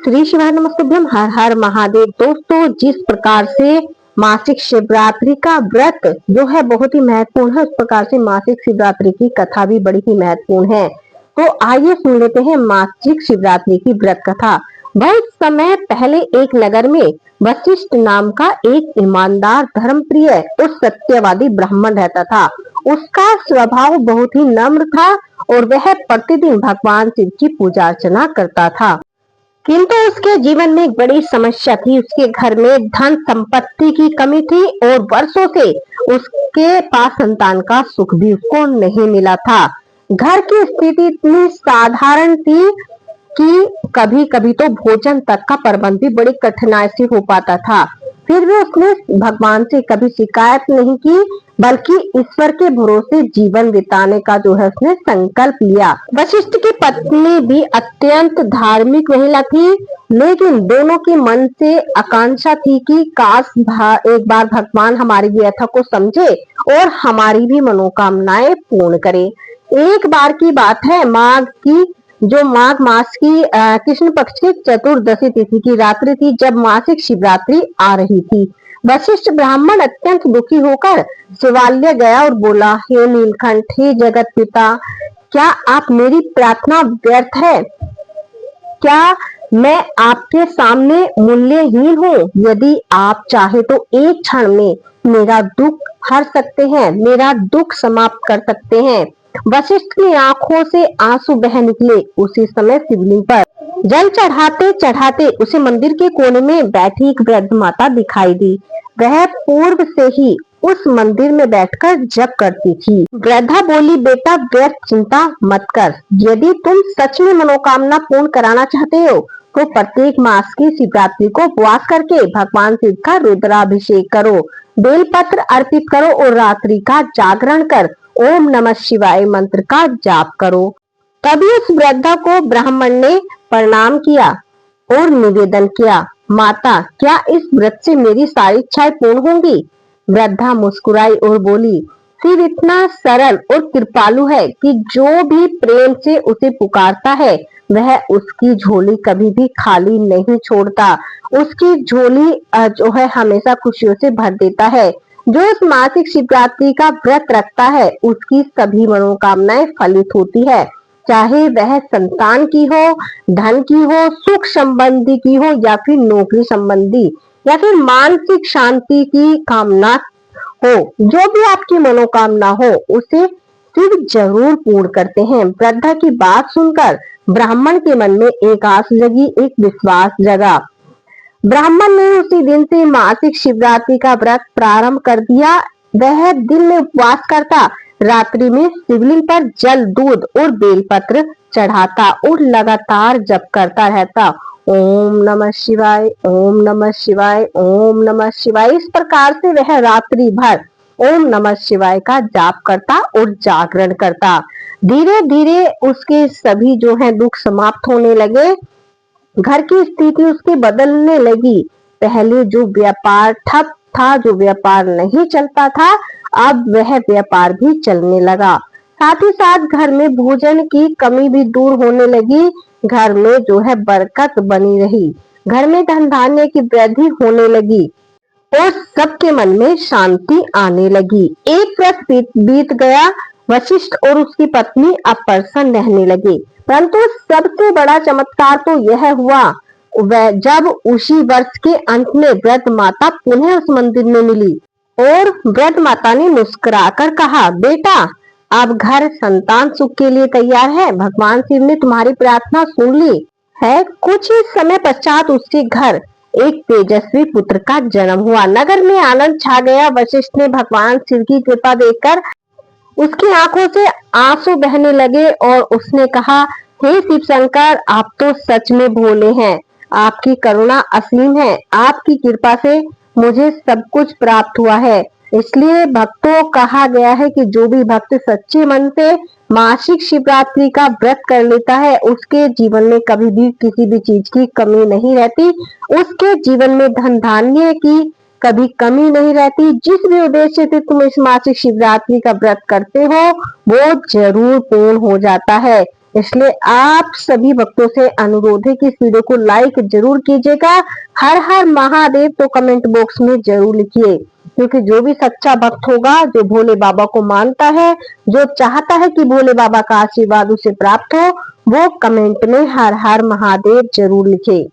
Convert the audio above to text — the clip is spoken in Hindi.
श्री शिवाय नमस्तुभ्यम। हर हर महादेव। दोस्तों, जिस प्रकार से मासिक शिवरात्रि का व्रत जो है बहुत ही महत्वपूर्ण है, उस प्रकार से मासिक शिवरात्रि की कथा भी बड़ी ही महत्वपूर्ण है। तो आइए सुन लेते हैं मासिक शिवरात्रि की व्रत कथा। बहुत समय पहले एक नगर में वशिष्ठ नाम का एक ईमानदार, धर्मप्रिय और सत्यवादी ब्राह्मण रहता था। उसका स्वभाव बहुत ही नम्र था और वह प्रतिदिन भगवान शिव की पूजा अर्चना करता था। किंतु उसके जीवन में एक बड़ी समस्या थी। उसके घर में धन संपत्ति की कमी थी और वर्षों से उसके पास संतान का सुख भी उसको नहीं मिला था। घर की स्थिति इतनी साधारण थी कि कभी कभी तो भोजन तक का प्रबंध भी बड़ी कठिनाई से हो पाता था। फिर भी उसने भगवान से कभी शिकायत नहीं की, बल्कि ईश्वर के भरोसे जीवन बिताने का जो है उसने संकल्प लिया। वशिष्ठ की पत्नी भी अत्यंत धार्मिक महिला थी, लेकिन दोनों के मन से आकांक्षा थी कि काश एक बार भगवान हमारी व्यथा को समझे और हमारी भी मनोकामनाएं पूर्ण करे। एक बार की बात है, माघ मास की कृष्ण पक्ष की चतुर्दशी तिथि की रात्रि थी, जब मासिक शिवरात्रि आ रही थी। वशिष्ठ ब्राह्मण अत्यंत दुखी होकर शिवालय गया और बोला, हे नीलकंठ, हे जगत पिता, क्या आप मेरी प्रार्थना व्यर्थ है? क्या मैं आपके सामने मूल्यहीन हूँ? यदि आप चाहे तो एक क्षण में मेरा दुख हर सकते हैं, मेरा दुख समाप्त कर सकते हैं। वशिष्ठ की आंखों से आंसू बह निकले। उसी समय शिवलिंग पर जल चढ़ाते चढ़ाते उसे मंदिर के कोने में बैठी एक वृद्ध माता दिखाई दी। वह पूर्व से ही उस मंदिर में बैठकर जप करती थी। वृद्धा बोली, बेटा, व्यर्थ चिंता मत कर। यदि तुम सच में मनोकामना पूर्ण कराना चाहते हो तो प्रत्येक मास की शिवरात्रि को उपवास करके भगवान शिव का रुद्राभिषेक करो, बेलपत्र अर्पित करो और रात्रि का जागरण कर ओम नमः शिवाय मंत्र का जाप करो। तभी उस वृद्धा को ब्राह्मण ने प्रणाम किया और निवेदन किया, माता, क्या इस व्रत से मेरी सारी इच्छाएं पूर्ण होंगी? वृद्धा मुस्कुराई और बोली, शिव इतना सरल और कृपालु है कि जो भी प्रेम से उसे पुकारता है वह उसकी झोली कभी भी खाली नहीं छोड़ता। उसकी झोली जो है हमेशा खुशियों से भर देता है। जो इस मासिक शिवरात्रि का व्रत रखता है उसकी सभी मनोकामनाएं फलित होती है, चाहे वह संतान की हो, धन की हो, सुख संबंधी की हो या फिर नौकरी संबंधी या फिर मानसिक शांति की कामना हो। जो भी आपकी मनोकामना हो उसे शिव जरूर पूर्ण करते हैं। वृद्धा की बात सुनकर ब्राह्मण के मन में एक आस जगी, एक विश्वास जगा। ब्राह्मण ने उसी दिन से मासिक शिवरात्रि का व्रत प्रारंभ कर दिया। वह दिन में उपवास करता, रात्रि में शिवलिंग पर जल, दूध और बेलपत्र चढ़ाता और लगातार जप करता रहता, ओम नमः शिवाय, ओम नमः शिवाय, ओम नमः शिवाय। इस प्रकार से वह रात्रि भर ओम नमः शिवाय का जाप करता और जागरण करता। धीरे धीरे उसके सभी जो है दुख समाप्त होने लगे। घर की स्थिति उसकी बदलने लगी। पहले जो व्यापार ठप था, जो व्यापार नहीं चलता था, अब वह व्यापार भी चलने लगा। साथ ही साथ घर में भोजन की कमी भी दूर होने लगी। घर में जो है बरकत बनी रही। घर में धन धान्य की वृद्धि होने लगी और सबके मन में शांति आने लगी। एक वर्ष बीत गया। वशिष्ठ और उसकी पत्नी अब प्रसन्न रहने लगे। परंतु सबसे बड़ा चमत्कार तो यह हुआ जब उसी वर्ष के अंत में वृद्ध माता पुनः उस मंदिर में मिली और वृद्ध माता ने मुस्कुराकर कहा, बेटा, अब घर संतान सुख के लिए तैयार है। भगवान शिव ने तुम्हारी प्रार्थना सुन ली है। कुछ ही समय पश्चात उसके घर एक तेजस्वी पुत्र का जन्म हुआ। नगर में आनंद छा गया। वशिष्ठ ने भगवान शिव की कृपा देखकर उसकी आंखों से आंसू बहने लगे और उसने कहा, हे शिव शंकर, आप तो सच में भोले हैं। आपकी करुणा असीम है। आपकी कृपा से मुझे सब कुछ प्राप्त हुआ है। इसलिए भक्तों कहा गया है कि जो भी भक्त सच्चे मन से मासिक शिवरात्रि का व्रत कर लेता है उसके जीवन में कभी भी किसी भी चीज की कमी नहीं रहती। उसके जीवन में धन धान्य की कभी कमी नहीं रहती। जिस भी उद्देश्य से तुम इस मासिक शिवरात्रि का व्रत करते हो वो जरूर पूर्ण हो जाता है। इसलिए आप सभी भक्तों से अनुरोध है कि इस वीडियो को लाइक जरूर कीजिएगा। हर हर महादेव तो कमेंट बॉक्स में जरूर लिखिए, क्योंकि जो भी सच्चा भक्त होगा, जो भोले बाबा को मानता है, जो चाहता है कि भोले बाबा का आशीर्वाद उसे प्राप्त हो, वो कमेंट में हर हर महादेव जरूर लिखे।